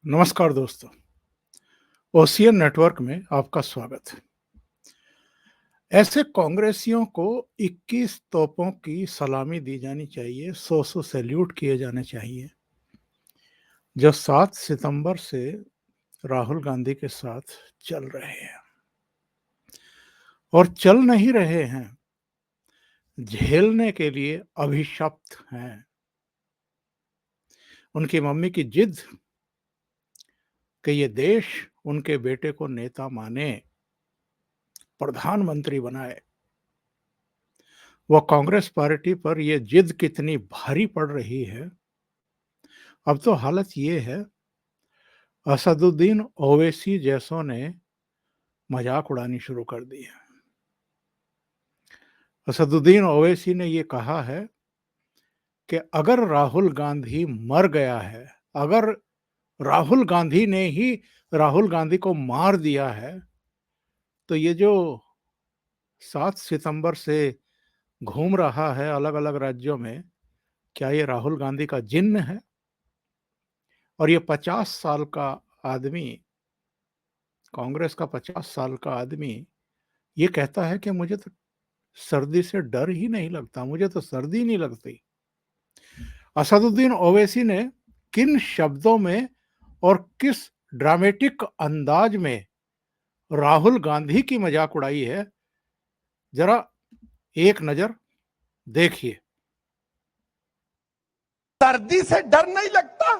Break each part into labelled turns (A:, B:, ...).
A: नमस्कार दोस्तों, ocean network में आपका स्वागत है। ऐसे कांग्रेसियों को 21 तोपों की सलामी दी जानी चाहिए, 100 सैल्यूट किए जाने चाहिए, जो 7 सितंबर से राहुल गांधी के साथ चल रहे हैं और चल नहीं रहे हैं, झेलने के लिए अभिशप्त हैं। उनकी मम्मी की जिद कि ये देश उनके बेटे को नेता माने, प्रधानमंत्री बनाए, वो कांग्रेस पार्टी पर ये जिद कितनी भारी पड़ रही है। अब तो हालत ये है, असदुद्दीन ओवैसी जैसों ने मजाक उड़ानी शुरू कर दी है। असदुद्दीन ओवैसी ने ये कहा है कि अगर राहुल गांधी मर गया है, अगर राहुल गांधी ने ही राहुल गांधी को मार दिया है, तो ये जो 7 सितंबर से घूम रहा है अलग अलग राज्यों में, क्या ये राहुल गांधी का जिन्न है? और ये 50 साल का आदमी, कांग्रेस का 50 साल का आदमी, ये कहता है कि मुझे तो सर्दी से डर ही नहीं लगता, मुझे तो सर्दी नहीं लगती। असदुद्दीन ओवैसी ने किन शब्दों में और किस ड्रामेटिक अंदाज में राहुल गांधी की मजाक उड़ाई है, जरा एक नजर देखिए।
B: सर्दी से डर नहीं लगता।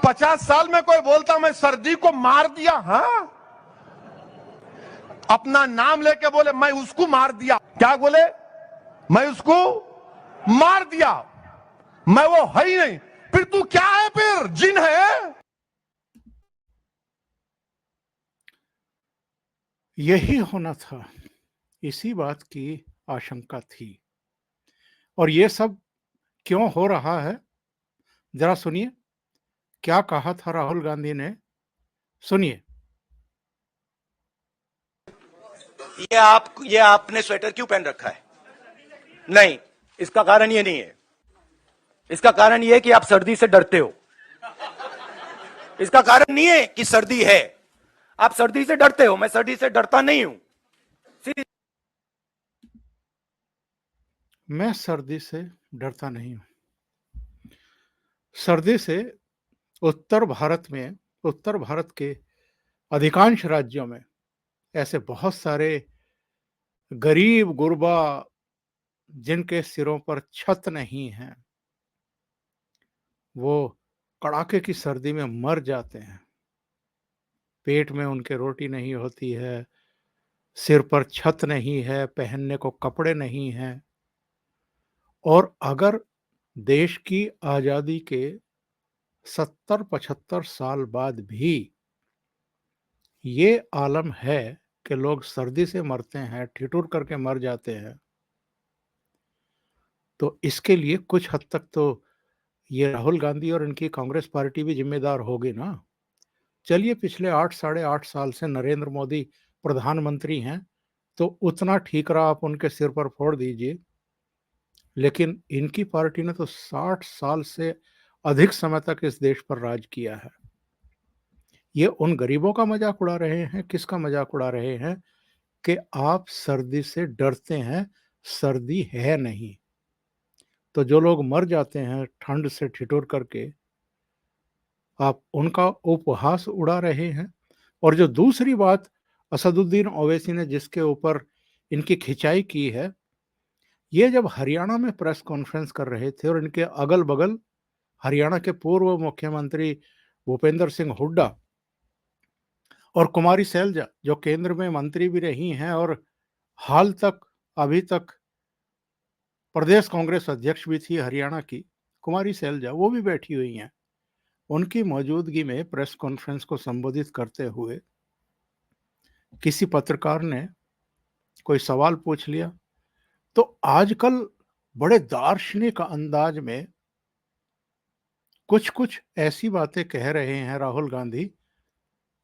B: 50 साल में कोई बोलता मैं सर्दी को मार दिया, हाँ, अपना नाम लेके बोले मैं उसको मार दिया। क्या बोले? मैं उसको मार दिया, मैं वो है ही नहीं। फिर तू क्या है? फिर जिन है।
A: यही होना था, इसी बात की आशंका थी। और ये सब क्यों हो रहा है, जरा सुनिए क्या कहा था राहुल गांधी ने। सुनिए।
C: ये आपने स्वेटर क्यों पहन रखा है? नहीं, इसका कारण ये नहीं है। इसका कारण ये है कि आप सर्दी से डरते हो। इसका कारण नहीं है कि सर्दी है, आप सर्दी से डरते हो। मैं सर्दी से डरता नहीं हूं।
A: मैं सर्दी से डरता नहीं हूं। सर्दी से उत्तर भारत के अधिकांश राज्यों में ऐसे बहुत सारे गरीब गुरबा, जिनके सिरों पर छत नहीं है, वो कड़ाके की सर्दी में मर जाते हैं। पेट में उनके रोटी नहीं होती है, सिर पर छत नहीं है, पहनने को कपड़े नहीं हैं। और अगर देश की आज़ादी के 70-75 साल बाद भी ये आलम है कि लोग सर्दी से मरते हैं, ठिठुर करके मर जाते हैं, तो इसके लिए कुछ हद तक तो ये राहुल गांधी और इनकी कांग्रेस पार्टी भी जिम्मेदार होगी ना। चलिए, पिछले 8 साढ़े 8 साल से नरेंद्र मोदी प्रधानमंत्री हैं, तो उतना ठीकरा आप उनके सिर पर फोड़ दीजिए। लेकिन इनकी पार्टी ने तो 60 साल से अधिक समय तक इस देश पर राज किया है। ये उन गरीबों का मजाक उड़ा रहे हैं, किसका मजाक उड़ा रहे हैं कि आप सर्दी से डरते हैं, सर्दी है नहीं। तो जो लोग मर जाते हैं ठंड से ठिठुर करके, आप उनका उपहास उड़ा रहे हैं। और जो दूसरी बात असदुद्दीन ओवैसी ने जिसके ऊपर इनकी खिंचाई की है, ये जब हरियाणा में प्रेस कॉन्फ्रेंस कर रहे थे और इनके अगल-बगल हरियाणा के पूर्व मुख्यमंत्री भूपेंद्र सिंह हुड्डा और कुमारी सैलजा, जो केंद्र में मंत्री भी रही हैं और हाल तक, अभी तक प्रदेश कांग्रेस अध्यक्ष भी थी हरियाणा की, कुमारी सैलजा, वो भी बैठी हुई हैं। उनकी मौजूदगी में प्रेस कॉन्फ्रेंस को संबोधित करते हुए किसी पत्रकार ने कोई सवाल पूछ लिया, तो आजकल बड़े दार्शनिक अंदाज में कुछ-कुछ ऐसी बातें कह रहे हैं राहुल गांधी,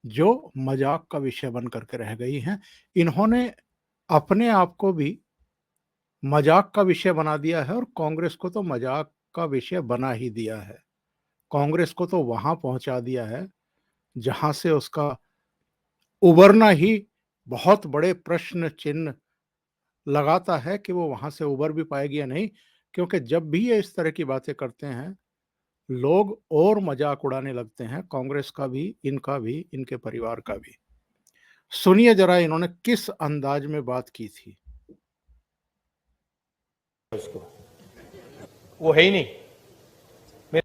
A: जो मजाक का विषय बन करके रह गई हैं। इन्होंने अपने आप को भी मजाक का विषय बना दिया है और कांग्रेस को तो मजाक का विषय बना ही दिया है। कांग्रेस को तो वहां पहुंचा दिया है जहां से उसका उबरना ही बहुत बड़े प्रश्न चिन्ह लगाता है कि वो वहां से उबर भी पाएगी या नहीं। क्योंकि जब भी ये इस तरह की बातें करते हैं, लोग और मजाक उड़ाने लगते हैं, कांग्रेस का भी, इनका भी, इनके परिवार का भी। सुनिए जरा इन्होंने किस अंदाज में बात की थी।
D: उसको वो है ही नहीं।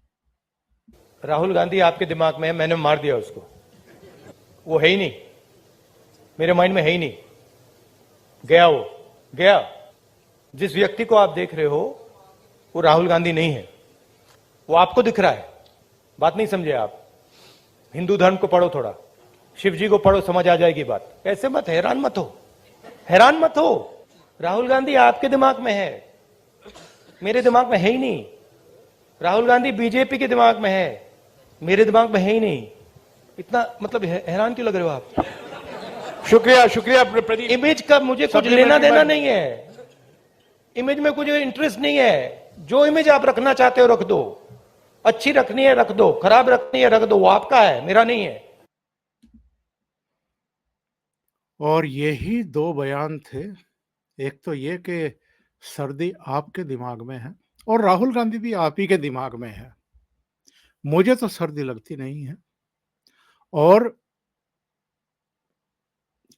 D: राहुल गांधी आपके दिमाग में है, मैंने मार दिया उसको। वो है ही नहीं, मेरे माइंड में है ही नहीं। गया, वो गया। जिस व्यक्ति को आप देख रहे हो वो राहुल गांधी नहीं है, वो आपको दिख रहा है। बात नहीं समझे आप। हिंदू धर्म को पढ़ो, थोड़ा शिव जी को पढ़ो, समझ आ जाएगी बात। ऐसे मत हैरान मत हो, हैरान मत हो। राहुल गांधी आपके दिमाग में है, मेरे दिमाग में है ही नहीं। राहुल गांधी बीजेपी के दिमाग में है, मेरे दिमाग में है ही नहीं। इतना मतलब हैरान क्यों लग रहे हो आप?
E: शुक्रिया शुक्रिया प्रदीप।
D: इमेज का मुझे कुछ लेना देना नहीं है, इमेज में कुछ इंटरेस्ट नहीं है। जो इमेज आप रखना चाहते हो रख दो, अच्छी रखनी है रख दो, खराब रखनी है रख दो, वो आपका है, मेरा नहीं है।
A: और यही दो बयान थे। एक तो ये कि सर्दी आपके दिमाग में है, और राहुल गांधी भी आप ही के दिमाग में है। मुझे तो सर्दी लगती नहीं है। और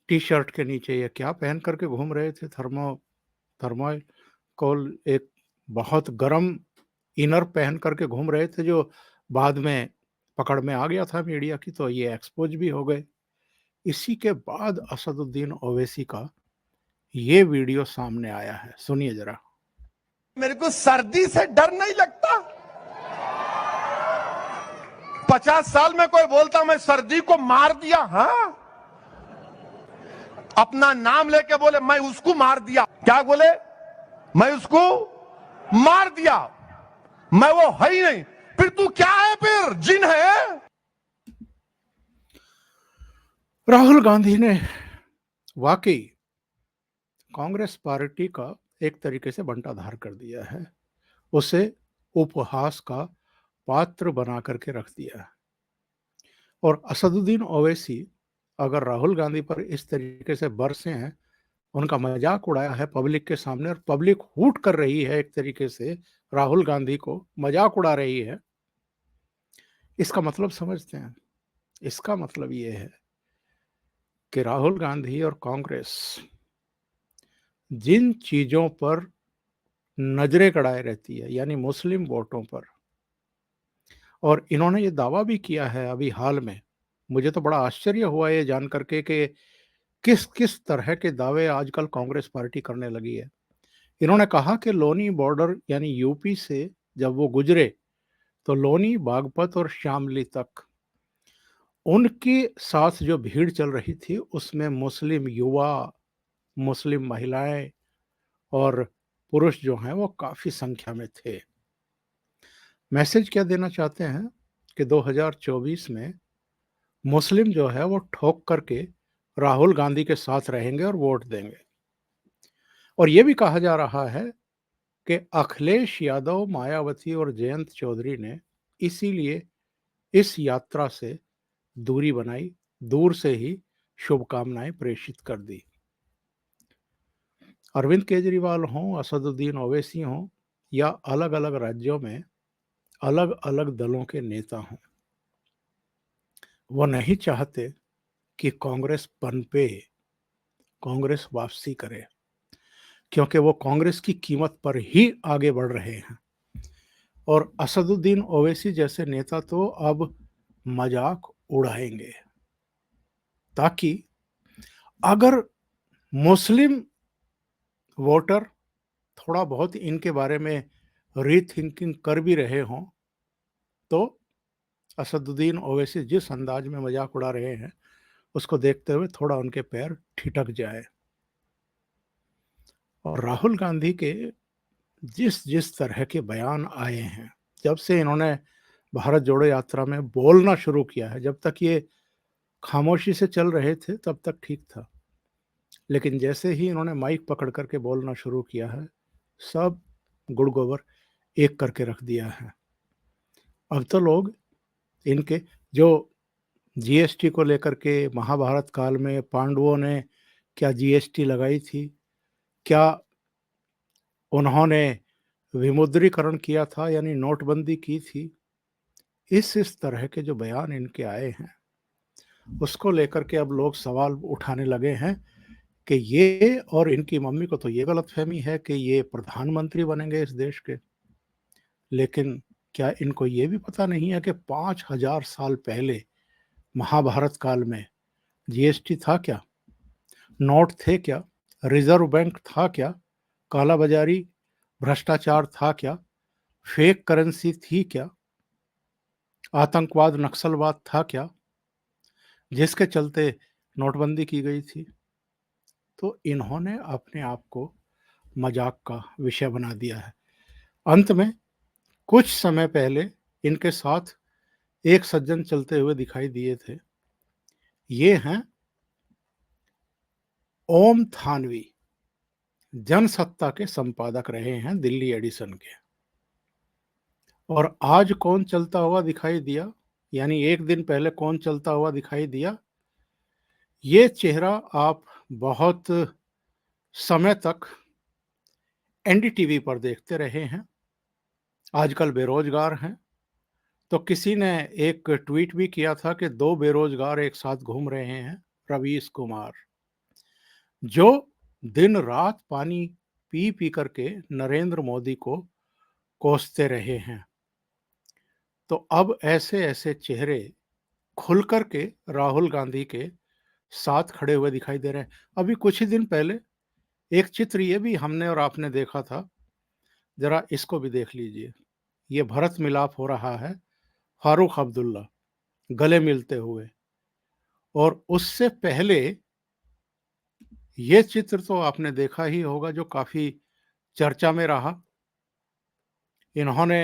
A: टी शर्ट के नीचे ये क्या पहन करके घूम रहे थे? थर्मोकोल, एक बहुत गर्म इनर पहन करके घूम रहे थे, जो बाद में पकड़ में आ गया था मीडिया की, तो ये एक्सपोज भी हो गए। इसी के बाद असदुद्दीन ओवैसी का ये वीडियो सामने आया है, सुनिए जरा।
B: मेरे को सर्दी से डर नहीं लगता। 50 साल में कोई बोलता मैं सर्दी को मार दिया, हाँ? अपना नाम लेके बोले मैं उसको मार दिया। क्या बोले? मैं उसको मार दिया, मैं वो है ही नहीं। फिर तू क्या है? फिर जिन है?
A: राहुल गांधी ने वाकई कांग्रेस पार्टी का एक तरीके से बंटाधार कर दिया है, उसे उपहास का पात्र बना करके रख दिया है। और असदुद्दीन ओवैसी अगर राहुल गांधी पर इस तरीके से बरसे हैं, उनका मजाक उड़ाया है पब्लिक के सामने, और पब्लिक हूट कर रही है, एक तरीके से राहुल गांधी को मजाक उड़ा रही है, इसका मतलब समझते हैं? इसका मतलब ये है कि राहुल गांधी और कांग्रेस जिन चीजों पर नजरें गड़ाए रहती है, यानी मुस्लिम वोटों पर, और इन्होंने ये दावा भी किया है अभी हाल में, मुझे तो बड़ा आश्चर्य हुआ ये जान करके कि किस किस तरह के दावे आजकल कांग्रेस पार्टी करने लगी है। इन्होंने कहा कि लोनी बॉर्डर यानी यूपी से जब वो गुजरे तो लोनी, बागपत और शामली तक उनके साथ जो भीड़ चल रही थी उसमें मुस्लिम युवा, मुस्लिम महिलाएं और पुरुष जो हैं वो काफी संख्या में थे। मैसेज क्या देना चाहते हैं कि 2024 में मुस्लिम जो है वो ठोक करके राहुल गांधी के साथ रहेंगे और वोट देंगे। और ये भी कहा जा रहा है कि अखिलेश यादव, मायावती और जयंत चौधरी ने इसीलिए इस यात्रा से दूरी बनाई, दूर से ही शुभकामनाएं प्रेषित कर दी। अरविंद केजरीवाल हों, असदुद्दीन ओवैसी हों, या अलग अलग राज्यों में अलग अलग दलों के नेता हों, वो नहीं चाहते कि कांग्रेस पनपे, कांग्रेस वापसी करे, क्योंकि वो कांग्रेस की कीमत पर ही आगे बढ़ रहे हैं। और असदुद्दीन ओवैसी जैसे नेता तो अब मजाक उड़ाएंगे, ताकि अगर मुस्लिम वोटर थोड़ा बहुत इनके बारे में रीथिंकिंग कर भी रहे हों, तो असदुद्दीन ओवैसी जिस अंदाज में मजाक उड़ा रहे हैं उसको देखते हुए थोड़ा उनके पैर ठिठक जाए। और राहुल गांधी के जिस जिस तरह के बयान आए हैं, जब से इन्होंने भारत जोड़ो यात्रा में बोलना शुरू किया है, जब तक ये खामोशी से चल रहे थे तब तक ठीक था, लेकिन जैसे ही इन्होंने माइक पकड़ करके बोलना शुरू किया है, सब गुड़ गोबर एक करके रख दिया है। अब तो लोग इनके जो जीएसटी को लेकर के महाभारत काल में पांडवों ने क्या जीएसटी लगाई थी, क्या उन्होंने विमुद्रीकरण किया था यानी नोटबंदी की थी, इस तरह के जो बयान इनके आए हैं उसको लेकर के अब लोग सवाल उठाने लगे हैं कि ये, और इनकी मम्मी को तो ये गलतफहमी है कि ये प्रधानमंत्री बनेंगे इस देश के, लेकिन क्या इनको ये भी पता नहीं है कि 5000 साल पहले महाभारत काल में जीएसटी था क्या, नोट थे क्या, रिजर्व बैंक था क्या, काला बाजारी भ्रष्टाचार था क्या, फेक करेंसी थी क्या, आतंकवाद नक्सलवाद था क्या, जिसके चलते नोटबंदी की गई थी। तो इन्होंने अपने आप को मजाक का विषय बना दिया है। अंत में कुछ समय पहले इनके साथ एक सज्जन चलते हुए दिखाई दिए थे। ये हैं ओम थानवी, जनसत्ता के संपादक रहे हैं दिल्ली एडिशन के। और आज कौन चलता हुआ दिखाई दिया, यानी एक दिन पहले कौन चलता हुआ दिखाई दिया, ये चेहरा आप बहुत समय तक एनडीटीवी पर देखते रहे हैं। आजकल बेरोजगार हैं, तो किसी ने एक ट्वीट भी किया था कि 2 बेरोजगार एक साथ घूम रहे हैं, रवीश कुमार, जो दिन रात पानी पी पी करके नरेंद्र मोदी को कोसते रहे हैं। तो अब ऐसे ऐसे चेहरे खुल करके राहुल गांधी के साथ खड़े हुए दिखाई दे रहे हैं। अभी कुछ ही दिन पहले एक चित्र ये भी हमने और आपने देखा था, जरा इसको भी देख लीजिए। ये भरत मिलाप हो रहा है फारूक अब्दुल्ला गले मिलते हुए, और उससे पहले ये चित्र तो आपने देखा ही होगा जो काफी चर्चा में रहा। इन्होंने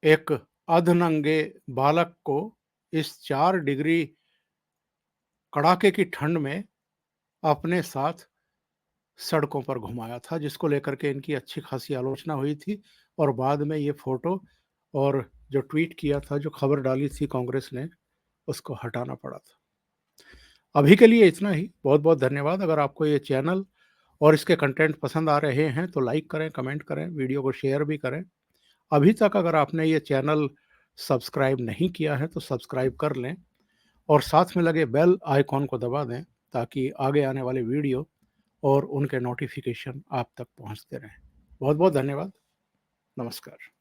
A: एक अधनंगे बालक को इस 4 डिग्री कड़ाके की ठंड में अपने साथ सड़कों पर घुमाया था, जिसको लेकर के इनकी अच्छी खासी आलोचना हुई थी। और बाद में ये फोटो और जो ट्वीट किया था, जो खबर डाली थी कांग्रेस ने, उसको हटाना पड़ा था। अभी के लिए इतना ही। बहुत बहुत धन्यवाद। अगर आपको ये चैनल और इसके कंटेंट पसंद आ रहे हैं तो लाइक करें, कमेंट करें, वीडियो को शेयर भी करें। अभी तक अगर आपने ये चैनल सब्सक्राइब नहीं किया है तो सब्सक्राइब कर लें और साथ में लगे बेल आइकॉन को दबा दें, ताकि आगे आने वाले वीडियो और उनके नोटिफिकेशन आप तक पहुंचते रहें। बहुत बहुत धन्यवाद। नमस्कार।